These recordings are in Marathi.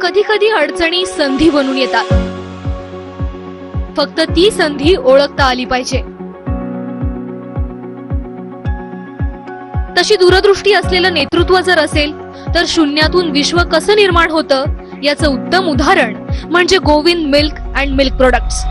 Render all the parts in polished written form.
कधी कधी अडचणी संधी बनून येतात, फक्त ती संधी ओळखता आली पाहिजे. तशी दूरदृष्टी असलेलं नेतृत्व जर असेल तर शून्यातून विश्व कसं निर्माण होतं याचं उत्तम उदाहरण म्हणजे Govind milk and milk products.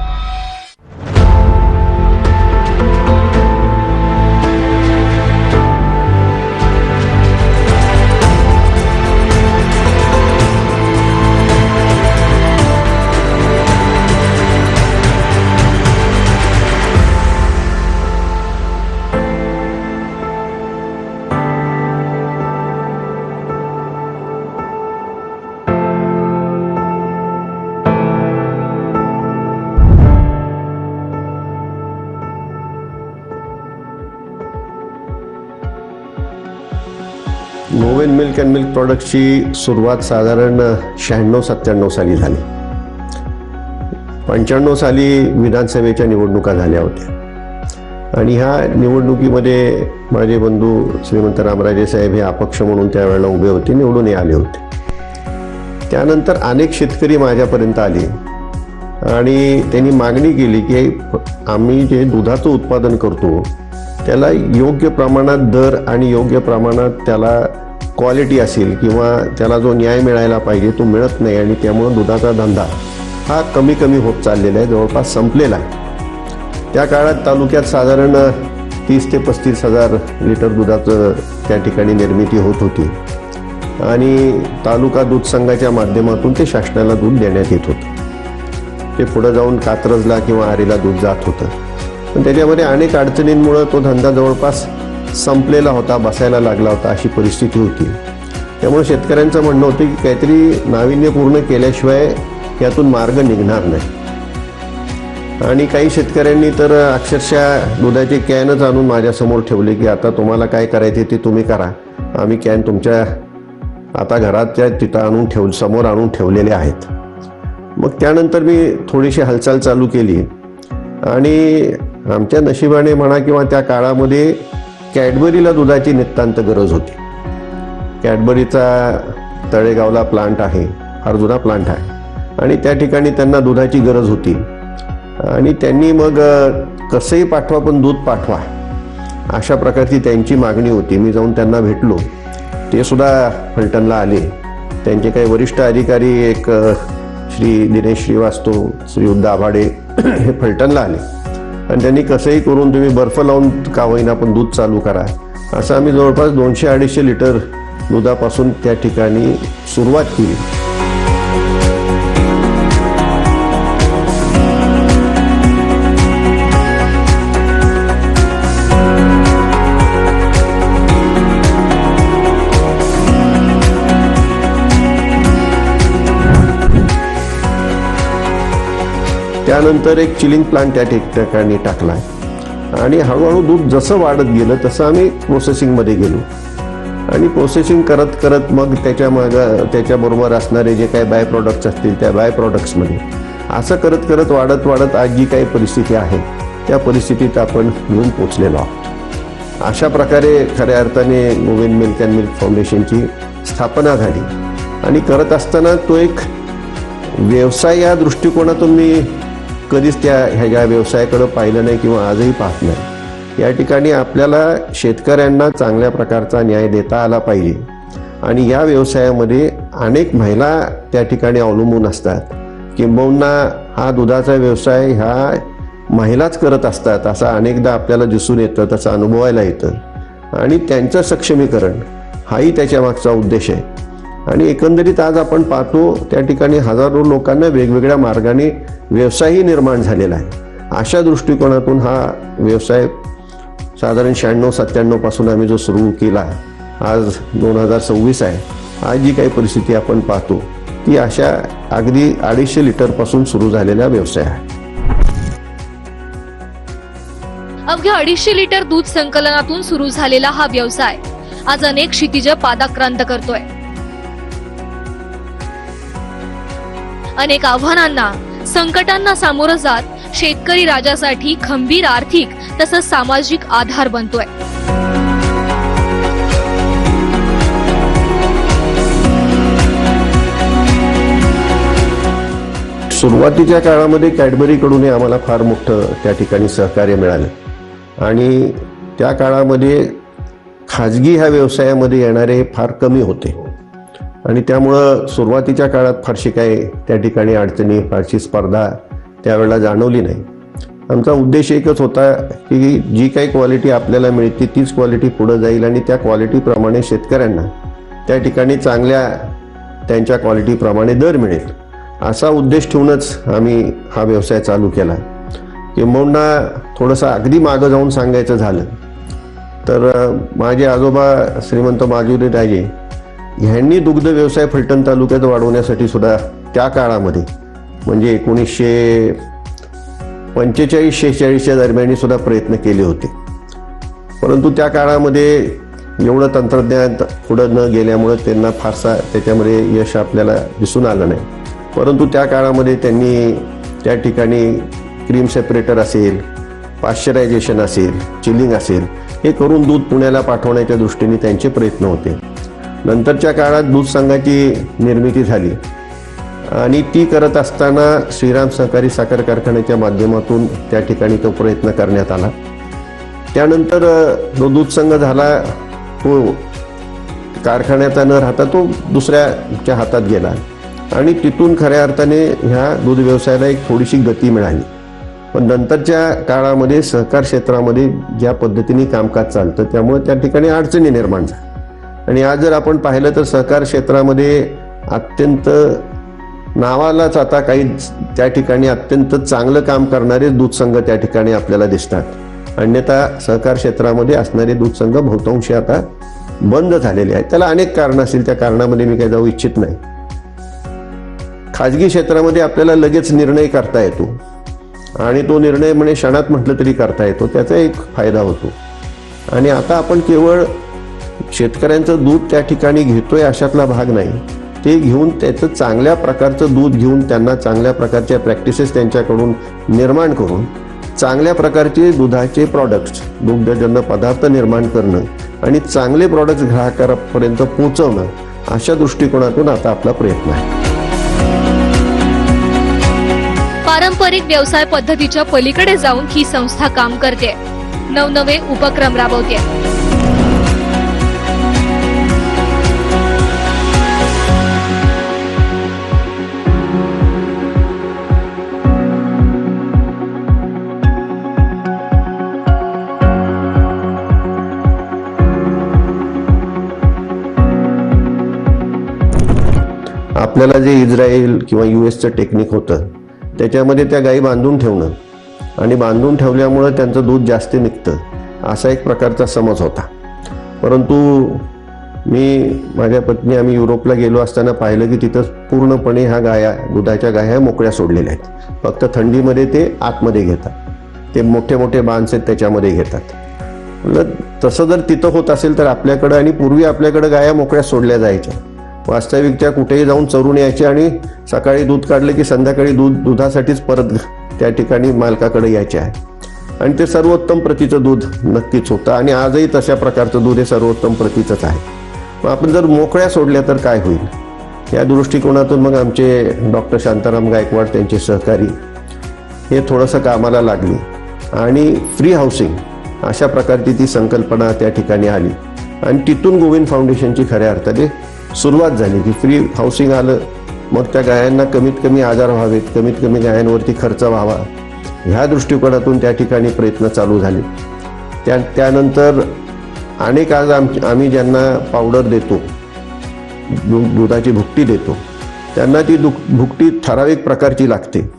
Govind milk and milk प्रोडक्ट्सची सुरुवात साधारण 96-97 साली झाली. 95 साली विधानसभेच्या निवडणुका झाल्या होत्या आणि ह्या निवडणुकीमध्ये माझे बंधू श्रीमंत रामराजे साहेब हे अपक्ष म्हणून त्यावेळेला उभे होते, निवडूनही आले होते. त्यानंतर अनेक शेतकरी माझ्यापर्यंत आले आणि त्यांनी मागणी केली की आम्ही जे दुधाचं उत्पादन करतो त्याला योग्य प्रमाणात दर आणि योग्य प्रमाणात त्याला क्वालिटी असेल किंवा त्याला जो न्याय मिळायला पाहिजे तो मिळत नाही आणि त्यामुळे दुधाचा धंदा हा कमी कमी होत चाललेला आहे, जवळपास संपलेला आहे. त्या काळात तालुक्यात साधारण 30 ते 35 हजार लिटर दुधाचं त्या ठिकाणी निर्मिती होत होती आणि तालुका दूध संघाच्या माध्यमातून ते शासनाला दूध देण्यात येत होतं. ते पुढे जाऊन कात्रजला किंवा आरेला दूध जात होतं, पण त्याच्यामध्ये अनेक अडचणींमुळं तो धंदा जवळपास संपलेला होता, बसायला लागला होता, अशी परिस्थिती होती. त्यामुळे शेतकऱ्यांचं म्हणणं होतं की काहीतरी नाविन्यपूर्ण केल्याशिवाय यातून मार्ग निघणार नाही. आणि काही शेतकऱ्यांनी तर अक्षरशः दुधाचे कॅनच आणून माझ्यासमोर ठेवले की आता तुम्हाला काय करायचे ते तुम्ही करा, आम्ही कॅन तुमच्या आता घराच्या तिथं समोर आणून ठेवलेले आहेत. मग त्यानंतर मी थोडीशी हालचाल चालू केली आणि आमच्या नशिबाने म्हणा किंवा त्या काळामध्ये कॅडबरीला दुधाची नितांत गरज होती. कॅडबरीचा तळेगावला प्लांट आहे, फार जुना प्लांट आहे आणि त्या ठिकाणी त्यांना दुधाची गरज होती आणि त्यांनी मग कसंही पाठवा पण दूध पाठवा अशा प्रकारची त्यांची मागणी होती. मी जाऊन त्यांना भेटलो, ते सुद्धा फलटणला आले. त्यांचे काही वरिष्ठ अधिकारी एक श्री दिनेश श्रीवास्तव, श्री दाभाडे हे फलटणला आले आणि त्यांनी कसंही करून तुम्ही बर्फ लावून का होईना पण दूध चालू करा, असं आम्ही जवळपास 200-250 लिटर दुधापासून त्या ठिकाणी सुरुवात केली. त्यानंतर एक चिलिंग प्लांट त्या ठिकाणी टाकला आणि हळूहळू दूध जसं वाढत गेलं तसं आम्ही प्रोसेसिंगमध्ये गेलो आणि प्रोसेसिंग करत करत मग त्याच्याबरोबर असणारे जे काही बाय प्रोडक्ट्स असतील त्या बाय प्रोडक्ट्समध्ये असं करत करत वाढत वाढत आज जी काही परिस्थिती आहे त्या परिस्थितीत आपण येऊन पोचलेलो आहोत. अशा प्रकारे खऱ्या अर्थाने गोविंद मिल्क अँड मिल्क फाउंडेशनची स्थापना झाली आणि करत असताना तो एक व्यवसाय या दृष्टिकोनातून मी कधीच ह्या व्यवसायाकडे पाहिलं नाही किंवा आजही पाहत नाही. या ठिकाणी आपल्याला शेतकऱ्यांना चांगल्या प्रकारचा न्याय देता आला पाहिजे आणि या व्यवसायामध्ये अनेक महिला त्या ठिकाणी अवलंबून असतात. किंबहुना हा दुधाचा व्यवसाय ह्या महिलाच करत असतात असं अनेकदा आपल्याला दिसून येतं, तसं अनुभवायला येतं आणि त्यांचं सक्षमीकरण हाही त्याच्या मागचा उद्देश आहे. आणि एकंदरीत आज आपण पाहतो त्या ठिकाणी हजारो लोकांना वेगवेगळ्या मार्गाने व्यवसायही निर्माण झालेला आहे. अशा दृष्टिकोनातून हा व्यवसाय साधारण 96-97 पासून आम्ही जो सुरू केला, आज 2026 आहे. आज जी काही परिस्थिती आपण पाहतो ती अशा अगदी 250 लिटरपासून सुरू झालेला व्यवसाय आहे. अवघ्या 250 लिटर दूध संकलनातून सुरू झालेला हा व्यवसाय आज अनेक क्षितिज पादाक्रांत करतोय. अनेक आव्हानांना, संकटांना सामोरं जात शेतकरी राजासाठी खंबीर आर्थिक तसंच सामाजिक आधार बनतोय. सुरुवातीच्या काळामध्ये कॅडबरीकडूनही आम्हाला फार मोठं त्या ठिकाणी सहकार्य मिळालं आणि त्या काळामध्ये खाजगी ह्या व्यवसायामध्ये येणारे फार कमी होते आणि त्यामुळं सुरुवातीच्या काळात फारशी काही त्या ठिकाणी अडचणी, फारशी स्पर्धा त्यावेळेला जाणवली नाही. आमचा उद्देश एकच होता की जी काही क्वालिटी आपल्याला मिळते तीच क्वालिटी पुढं जाईल आणि त्या क्वालिटीप्रमाणे शेतकऱ्यांना त्या ठिकाणी चांगल्या त्यांच्या क्वालिटीप्रमाणे दर मिळेल, असा उद्देश ठेवूनच आम्ही हा व्यवसाय चालू केला. किंबहुना थोडंसं अगदी मागं जाऊन सांगायचं झालं तर माझे आजोबा श्रीमंत माजुली राजे ह्यांनी दुग्ध व्यवसाय फलटण तालुक्यात वाढवण्यासाठी सुद्धा त्या काळामध्ये म्हणजे 1945-46च्या दरम्यान सुद्धा प्रयत्न केले होते. परंतु त्या काळामध्ये एवढं तंत्रज्ञान पुढं न गेल्यामुळे त्यांना फारसा त्याच्यामध्ये यश आपल्याला दिसून आलं नाही. परंतु त्या काळामध्ये त्यांनी त्या ठिकाणी क्रीम सेपरेटर असेल, पाश्चरायझेशन असेल, चिलिंग असेल, हे करून दूध पुण्याला पाठवण्याच्या दृष्टीने त्यांचे प्रयत्न होते. नंतरच्या काळात दूध संघाची निर्मिती झाली आणि ती करत असताना श्रीराम सहकारी साखर कारखान्याच्या माध्यमातून त्या ठिकाणी तो प्रयत्न करण्यात आला. त्यानंतर जो दूध संघ झाला तो कारखान्याचा न राहता तो दुसऱ्याच्या हातात गेला आणि तिथून खऱ्या अर्थाने ह्या दूध व्यवसायाला एक थोडीशी गती मिळाली. पण नंतरच्या काळामध्ये सहकार क्षेत्रामध्ये ज्या पद्धतीने कामकाज चालतं त्यामुळे त्या ठिकाणी अडचणी निर्माण झाल्या आणि आज जर आपण पाहिलं तर सहकार क्षेत्रामध्ये अत्यंत नावालाच आता काही त्या ठिकाणी अत्यंत चांगलं काम करणारे दूध संघ त्या ठिकाणी आपल्याला दिसतात. अन्यथा सहकार क्षेत्रामध्ये असणारे दूध संघ बहुतांशी आता बंद झालेले आहेत. त्याला अनेक कारणं असतील, त्या कारणामध्ये मी काही जाऊ इच्छित नाही. खाजगी क्षेत्रामध्ये आपल्याला लगेच निर्णय करता येतो आणि तो निर्णय म्हणजे क्षणात म्हटलं तरी करता येतो, त्याचा एक फायदा होतो. आणि आता आपण केवळ शेतकऱ्यांचं दूध त्या ठिकाणी घेतोय अशातला भाग नाही, ते घेऊन त्याचं चांगल्या प्रकारचं दूध घेऊन त्यांना चांगल्या प्रकारच्या प्रॅक्टिसेस त्यांच्याकडून निर्माण करून चांगल्या प्रकारचे दुधाचे प्रॉडक्ट्स, दुग्धजन्य पदार्थ निर्माण करणं आणि चांगले प्रॉडक्ट्स ग्राहकापर्यंत पोहोचवणं, अशा दृष्टिकोनातून आता आपला प्रयत्न आहे. पारंपरिक व्यवसाय पद्धतीच्या पलीकडे जाऊन ही संस्था काम करते, नवनवे उपक्रम राबवते. आपल्याला जे इस्रायल किंवा US टेक्निक होतं त्याच्यामध्ये त्या गायी बांधून ठेवणं आणि बांधून ठेवल्यामुळं त्यांचं दूध जास्त निघतं असा एक प्रकारचा समज होता. परंतु माझ्या पत्नी आम्ही युरोपला गेलो असताना पाहिलं की तिथं पूर्णपणे ह्या गाया, दुधाच्या गाया मोकळ्या सोडलेल्या आहेत. फक्त थंडीमध्ये ते आतमध्ये घेतात, ते मोठे मोठे बांधस आहेत त्याच्यामध्ये घेतात. म्हणलं तसं जर तिथं होत असेल तर आपल्याकडं, आणि पूर्वी आपल्याकडं गाया मोकळ्या सोडल्या जायच्या, वास्तविक त्या कुठेही जाऊन चरून यायच्या आणि सकाळी दूध काढलं की संध्याकाळी दुधासाठीच परत त्या ठिकाणी मालकाकडे यायचे आहे आणि ते सर्वोत्तम प्रतीचं दूध नक्कीच होतं आणि आजही तशा प्रकारचं दूध हे सर्वोत्तम प्रतीचंच आहे. मग आपण जर मोकळ्या सोडल्या तर काय होईल, या दृष्टिकोनातून मग आमचे डॉक्टर शांताराम गायकवाड त्यांचे सहकारी हे थोडंसं कामाला लागले आणि फ्री हाऊसिंग अशा प्रकारची ती संकल्पना त्या ठिकाणी आली आणि तिथून गोविंद फाउंडेशनची खऱ्या अर्थाने सुरुवात झाली की फ्री हाऊसिंग आलं. मग त्या गायांना कमीत कमी आजार व्हावेत, कमीत कमी गायांवरती खर्च व्हावा, ह्या दृष्टिकोनातून त्या ठिकाणी प्रयत्न चालू झाले. त्यानंतर अनेक आज आम्ही ज्यांना पावडर देतो, दुधाची भुकटी देतो, त्यांना ती भुकटी ठराविक प्रकारची लागते.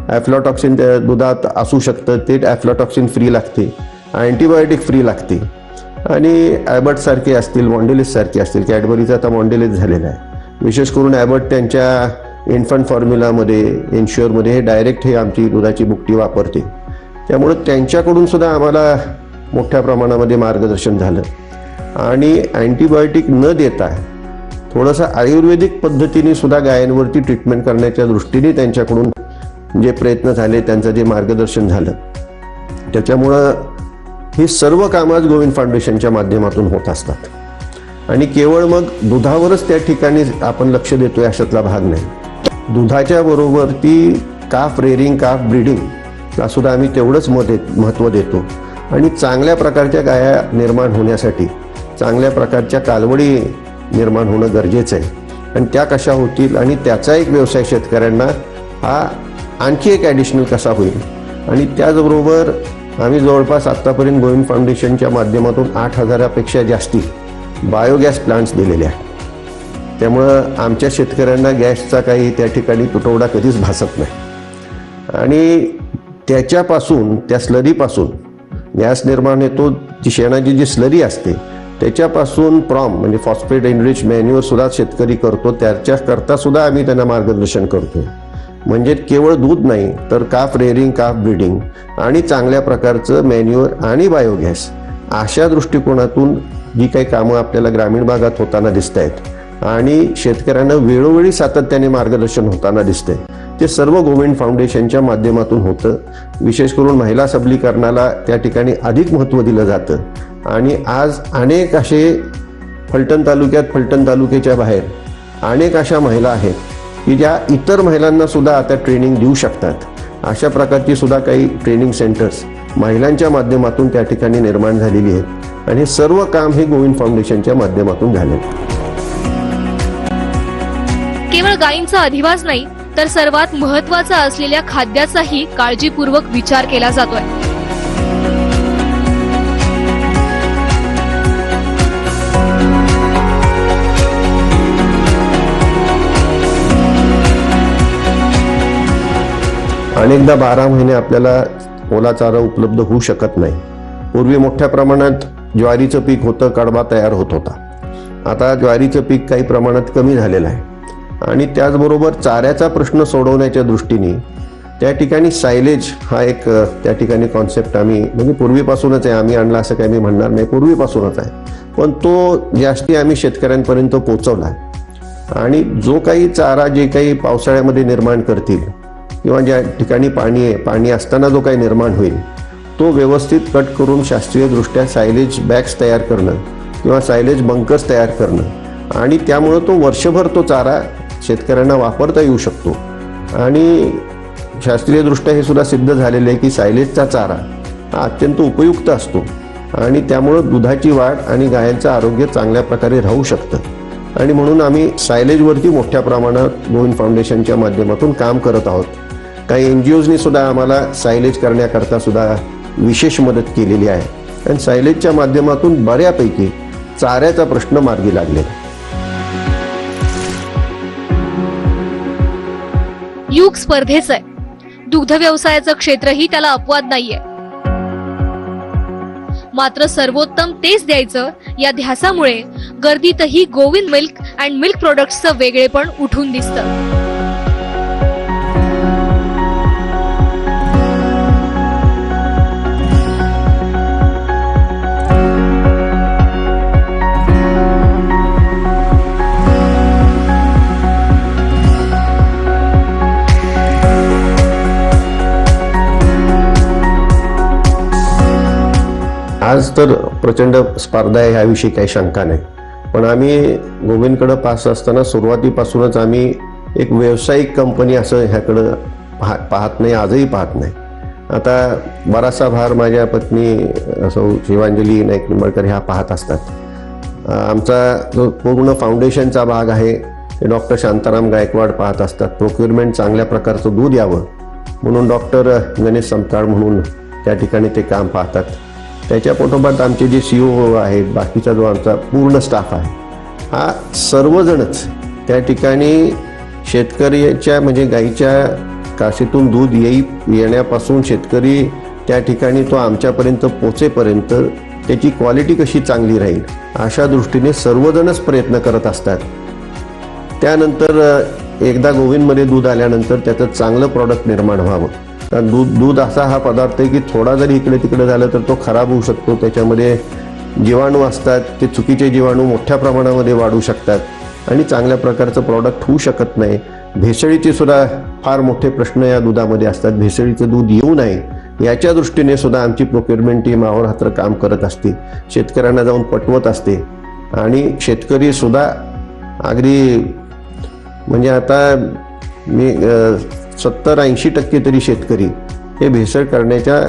ॲफ्लॉटॉक्सिन त्या दुधात असू शकतं, ते ॲफ्लॉटॉक्सिन फ्री लागते, अँटीबायोटिक फ्री लागते. आणि ॲबट सारखे असतील, मॉन्डेलिस सारखे असतील, कॅडबरीचा आता मॉन्डेलिस झालेला आहे. विशेष करून ॲबट त्यांच्या इन्फंट फॉर्म्युलामध्ये, इन्श्युअरमध्ये हे डायरेक्ट हे आमची दुधाची भुकटी वापरते. त्यामुळं त्यांच्याकडून सुद्धा आम्हाला मोठ्या प्रमाणामध्ये मार्गदर्शन झालं आणि अँटीबायोटिक न देता थोडंसं आयुर्वेदिक पद्धतीने सुद्धा गायांवरती ट्रीटमेंट करण्याच्या दृष्टीने त्यांच्याकडून जे प्रयत्न झाले, त्यांचं जे मार्गदर्शन झालं, त्याच्यामुळं ही सर्व कामं गोविंद फाउंडेशनच्या माध्यमातून होत असतात. आणि केवळ मग दुधावरच त्या ठिकाणी आपण लक्ष देतोय अशातला भाग नाही. दुधाच्या बरोबर ती काफ रेअरिंग काफ ब्रीडिंगला सुद्धा आम्ही तेवढंच महत्त्व देतो आणि चांगल्या प्रकारच्या गाया निर्माण होण्यासाठी चांगल्या प्रकारच्या कालवडी निर्माण होणं गरजेचं आहे आणि त्या कशा होतील आणि त्याचा एक व्यवसाय शेतकऱ्यांना हा आणखी एक ॲडिशनल कसा होईल. आणि त्याचबरोबर आम्ही जवळपास आत्तापर्यंत गोविंद फाउंडेशनच्या माध्यमातून 8,000पेक्षा जास्ती बायोगॅस प्लांट्स दिलेले आहेत. त्यामुळं आमच्या शेतकऱ्यांना गॅसचा काही त्या ठिकाणी तुटवडा कधीच भासत नाही आणि त्याच्यापासून त्या स्लरीपासून गॅस निर्माण होतो. जी शेणाची जी स्लरी असते त्याच्यापासून म्हणजे फॉस्फेट एनरिच मॅन्युअर सुद्धा शेतकरी करतो. त्याच्याकरता सुद्धा आम्ही त्यांना मार्गदर्शन करतो. म्हणजे केवळ दूध नाही तर काफ रेअरिंग काफ ब्रीडिंग आणि चांगल्या प्रकारचं मॅन्युअर आणि बायोगॅस अशा दृष्टिकोनातून जी काही कामं आपल्याला ग्रामीण भागात होताना दिसत आहेत आणि शेतकऱ्यांना वेळोवेळी सातत्याने मार्गदर्शन होताना दिसतंय ते सर्व गोविंद फाउंडेशनच्या माध्यमातून होतं. विशेष करून महिला सबलीकरणाला त्या ठिकाणी अधिक महत्त्व दिलं जातं आणि आज अनेक असे फलटण तालुक्याच्या बाहेर अनेक अशा महिला आहेत की ज्या इतर महिलांना सुद्धा आता ट्रेनिंग देऊ शकतात. अशा प्रकारची सुद्धा काही ट्रेनिंग सेंटर्स महिलांच्या माध्यमातून त्या ठिकाणी निर्माण झालेली आहेत आणि हे सर्व काम हे गोविंद फाउंडेशनच्या माध्यमातून झाले. केवळ गायींचा अधिवास नाही तर सर्वात महत्त्वाचा असलेल्या खाद्याचाही काळजीपूर्वक विचार केला जातोय. अनेकदा 12 महिने आपल्याला ओला चारा उपलब्ध होऊ शकत नाही. पूर्वी मोठ्या प्रमाणात ज्वारीचं पीक होतं, कडबा तयार होत होता. आता ज्वारीचं पीक काही प्रमाणात कमी झालेलं आहे आणि त्याचबरोबर चाऱ्याचा प्रश्न सोडवण्याच्या दृष्टीने त्या ठिकाणी सायलेज हा एक त्या ठिकाणी कॉन्सेप्ट आम्ही म्हणजे पूर्वीपासूनच आहे. आम्ही आणला असं काही मी म्हणणार नाही, पूर्वीपासूनच आहे. पण तो जास्ती आम्ही शेतकऱ्यांपर्यंत पोहोचवला आणि जो काही चारा जे काही पावसाळ्यामध्ये निर्माण करतील किंवा ज्या ठिकाणी पाणी असताना जो काही निर्माण होईल तो व्यवस्थित कट करून शास्त्रीयदृष्ट्या सायलेज बॅग्स तयार करणं किंवा सायलेज बंकर्स तयार करणं आणि त्यामुळं तो वर्षभर तो चारा शेतकऱ्यांना वापरता येऊ शकतो. आणि शास्त्रीयदृष्ट्या हे सुद्धा सिद्ध झालेलं आहे की सायलेजचा चारा हा अत्यंत उपयुक्त असतो आणि त्यामुळं दुधाची वाढ आणि गायांचं आरोग्य चांगल्या प्रकारे राहू शकतं. आणि म्हणून आम्ही सायलेजवरती मोठ्या प्रमाणात गोविंद फाउंडेशनच्या माध्यमातून काम करत आहोत. काही NGOजनी सुद्धा आम्हाला सायलेज करण्याकरता सुद्धा विशेष मदत केलेली आहे आणि सायलेजच्या माध्यमातून बऱ्यापैकी चाऱ्याचा प्रश्न मार्गी लागलेला. युग स्पर्धेचं आहे. दुग्ध व्यवसायाचं क्षेत्रही त्याला अपवाद नाहीये. मात्र सर्वोत्तम तेच द्यायचं या ध्यासामुळे गर्दीतही गोविंद मिल्क अँड मिल्क प्रोडक्ट्सचं वेगळेपण उठून दिसतं. आज तर प्रचंड स्पर्धा आहे ह्याविषयी काही शंका नाही. पण आम्ही गोविंदकडं पास असताना सुरुवातीपासूनच आम्ही एक व्यावसायिक कंपनी असं ह्याकडं पाहत नाही, आजही पाहत नाही. आता बराचसा भार माझ्या पत्नी शिवांजली नाईक निंबाळकर ह्या पाहत असतात. आमचा जो पूर्ण फाउंडेशनचा भाग आहे ते डॉक्टर शांताराम गायकवाड पाहत असतात. प्रोक्युरमेंट चांगल्या प्रकारचं दूध यावं म्हणून डॉक्टर गणेश समताळ म्हणून त्या ठिकाणी ते काम पाहतात. त्याच्या पाठोपाठ आमचे जे CEO आहेत, बाकीचा जो आमचा पूर्ण स्टाफ आहे हा सर्वजणच त्या ठिकाणी शेतकऱ्याच्या म्हणजे गाईच्या काशीतून दूध येण्यापासून शेतकरी त्या ठिकाणी तो आमच्यापर्यंत पोचेपर्यंत त्याची क्वालिटी कशी चांगली राहील अशा दृष्टीने सर्वजणच प्रयत्न करत असतात. त्यानंतर एकदा गोविंदमध्ये दूध आल्यानंतर त्याचं चांगलं प्रॉडक्ट निर्माण व्हावं. कारण दूध असा हा पदार्थ आहे की थोडा जरी इकडे तिकडे झालं तर तो खराब होऊ शकतो. त्याच्यामध्ये जीवाणू असतात, ते चुकीचे जीवाणू मोठ्या प्रमाणामध्ये वाढू शकतात आणि चांगल्या प्रकारचं प्रॉडक्ट होऊ शकत नाही. भेसळीचे सुद्धा फार मोठे प्रश्न या दुधामध्ये असतात. भेसळीचं दूध येऊ नये याच्या दृष्टीने सुद्धा आमची प्रोक्युरमेंट टीम अहोरात्र काम करत असते, शेतकऱ्यांना जाऊन पटवत असते आणि शेतकरी सुद्धा अगदी म्हणजे आता मी 70-80% तरी शेतकरी हे भेसळ करण्याच्या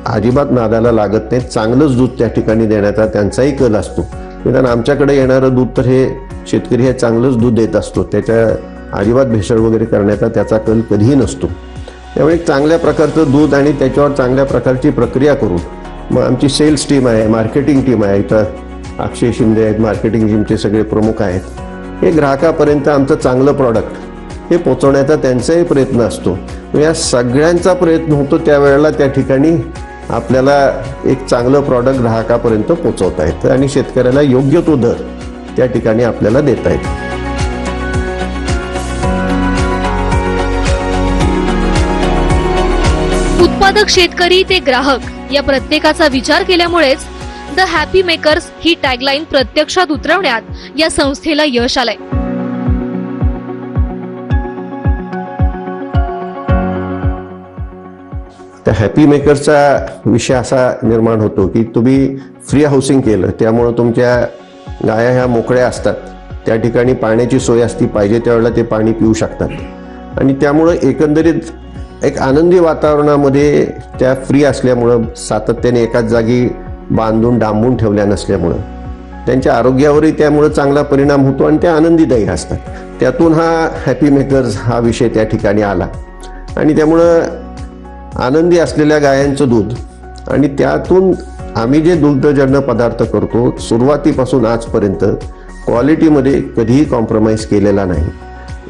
अजिबात नादाला लागत नाहीत. चांगलंच दूध त्या ठिकाणी देण्याचा त्यांचाही कल असतो. निदान आमच्याकडे येणारं दूध तर हे शेतकरी हे चांगलंच दूध देत असतो, त्याच्या अजिबात भेसळ वगैरे करण्याचा त्याचा कल कधीही नसतो. त्यामुळे एक चांगल्या प्रकारचं दूध आणि त्याच्यावर चांगल्या प्रकारची प्रक्रिया करून मग आमची सेल्स टीम आहे, मार्केटिंग टीम आहे, इथं अक्षय शिंदे आहेत, मार्केटिंग टीमचे सगळे प्रमुख आहेत, हे ग्राहकापर्यंत आमचं चांगलं प्रॉडक्ट हे पोचवण्याचा त्यांचाही प्रयत्न असतो. या सगळ्यांचा प्रयत्न होतो त्यावेळेला त्या ठिकाणी आपल्याला एक चांगलं प्रॉडक्ट ग्राहकापर्यंत पोचवता येतं आणि शेतकऱ्याला योग्य तो दर त्या ठिकाणी आपल्याला देता येतो. उत्पादक शेतकरी ते ग्राहक या प्रत्येकाचा विचार केल्यामुळेच the happy makers he tagline प्रत्यक्षात उतरवण्यात या संस्थेला यश आलंय. त्या हॅपी मेकर्सचा विषय असा निर्माण होतो की तुम्ही फ्री हाऊसिंग केलं, त्यामुळं तुमच्या गाया ह्या मोकळ्या असतात, त्या ठिकाणी पाण्याची सोय असती, पाहिजे त्यावेळेला ते पाणी पिऊ शकतात आणि त्यामुळं एकंदरीत एक आनंदी वातावरणामध्ये त्या फ्री असल्यामुळं, सातत्याने एकाच जागी बांधून डांबून ठेवल्या नसल्यामुळं त्यांच्या आरोग्यावरही त्यामुळं चांगला परिणाम होतो आणि त्या आनंदीदायी असतात. त्यातून हा हॅपी मेकर्स हा विषय त्या ठिकाणी आला आणि त्यामुळं आनंदी असलेल्या गायांचं दूध आणि त्यातून आम्ही जे दुग्धजन्य पदार्थ करतो सुरुवातीपासून आजपर्यंत क्वालिटीमध्ये कधीही कॉम्प्रोमाइज केलेला नाही.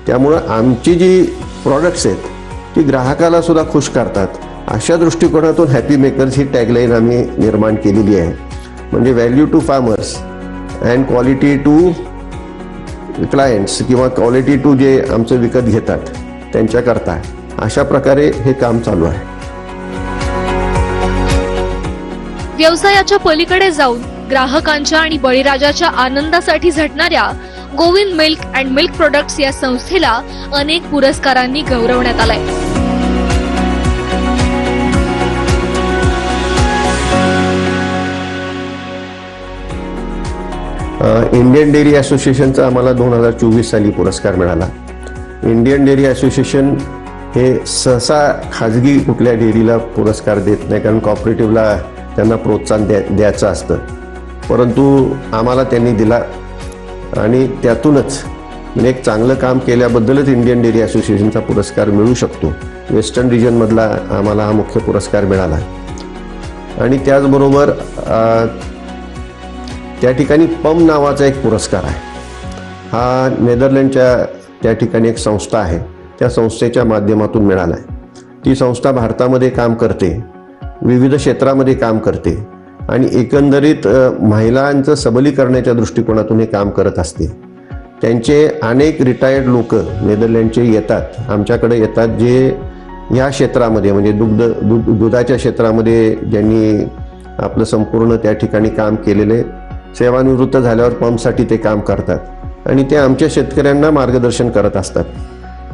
त्यामुळं आमची जी प्रॉडक्ट्स आहेत ती ग्राहकाला सुद्धा खुश करतात. अशा दृष्टिकोनातून हॅपी मेकर्स ही टॅगलाईन आम्ही निर्माण केलेली आहे. म्हणजे value to farmers and quality to clients किंवा क्वालिटी टू जे आमचं विकत घेतात त्यांच्याकरता, अशा प्रकारे हे काम चालू आहे. व्यवसायाच्या पलीकडे जाऊन ग्राहकांच्या आणि बळीराजाच्या आनंदासाठी झटणाऱ्या Govind milk and milk products या संस्थेला अनेक पुरस्कारांनी गौरवण्यात आलंय. इंडियन डेअरी असोसिएशनचा आम्हाला 2024 साली पुरस्कार मिळाला. इंडियन डेअरी असोसिएशन हे सहसा खाजगी कुठल्या डेअरीला पुरस्कार देत नाही, कारण कॉपरेटिव्हला त्यांना प्रोत्साहन द्यायचं असतं, परंतु आम्हाला त्यांनी दिला आणि त्यातूनच म्हणजे एक चांगलं काम केल्याबद्दलच इंडियन डेअरी असोसिएशनचा पुरस्कार मिळू शकतो. वेस्टर्न रिजनमधला आम्हाला हा मुख्य पुरस्कार मिळाला आणि त्याचबरोबर त्या ठिकाणी पम नावाचा एक पुरस्कार आहे. हा नेदरलँडच्या त्या ठिकाणी एक संस्था आहे, त्या संस्थेच्या माध्यमातून मिळाला आहे. ती संस्था भारतामध्ये काम करते, विविध क्षेत्रामध्ये काम करते आणि एकंदरीत महिलांचं सबलीकरणाच्या दृष्टिकोनातून हे काम करत असते. त्यांचे अनेक रिटायर्ड लोक नेदरलँडचे येतात, आमच्याकडे येतात, जे या क्षेत्रामध्ये म्हणजे दुधाच्या क्षेत्रामध्ये ज्यांनी आपलं संपूर्ण त्या ठिकाणी काम केलेले, सेवानिवृत्त झाल्यावर पंपसाठी ते काम करतात आणि ते आमच्या शेतकऱ्यांना मार्गदर्शन करत असतात.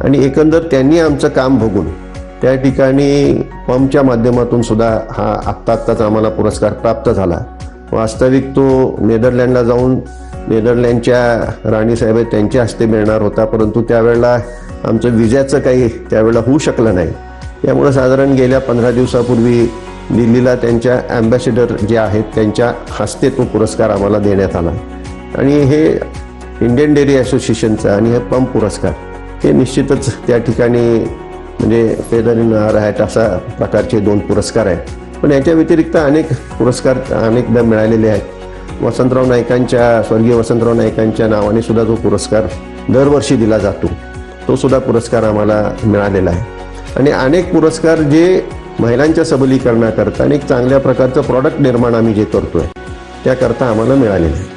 आणि एकंदर त्यांनी आमचं काम बघून त्या ठिकाणी पंपच्या माध्यमातून सुद्धा हा आत्ताच आम्हाला पुरस्कार प्राप्त झाला. वास्तविक तो नेदरलँडला जाऊन नेदरलँडच्या राणीसाहेब त्यांच्या हस्ते मिळणार होता, परंतु त्यावेळेला आमचं विजाचं काही त्यावेळेला होऊ शकलं नाही. त्यामुळं साधारण गेल्या 15 दिवसापूर्वी दिल्लीला त्यांच्या ॲम्बॅसेडर जे आहेत त्यांच्या हस्ते तो पुरस्कार आम्हाला देण्यात आला. आणि हे इंडियन डेअरी असोसिएशनचा आणि हे पंप पुरस्कार हे निश्चितच त्या ठिकाणी म्हणजे फेदर इन आवर हॅट अशा प्रकारचे 2 पुरस्कार आहेत. पण याच्या व्यतिरिक्त अनेक पुरस्कार अनेकदा मिळालेले आहेत. स्वर्गीय वसंतराव नाईकांच्या नावाने सुद्धा जो पुरस्कार दरवर्षी दिला जातो तो सुद्धा पुरस्कार आम्हाला मिळालेला आहे. आणि अनेक पुरस्कार जे महिलांच्या सबलीकरणाकरता आणि एक चांगल्या प्रकारचं प्रॉडक्ट निर्माण आम्ही जे करतोय त्याकरता आम्हाला मिळालेलं आहे.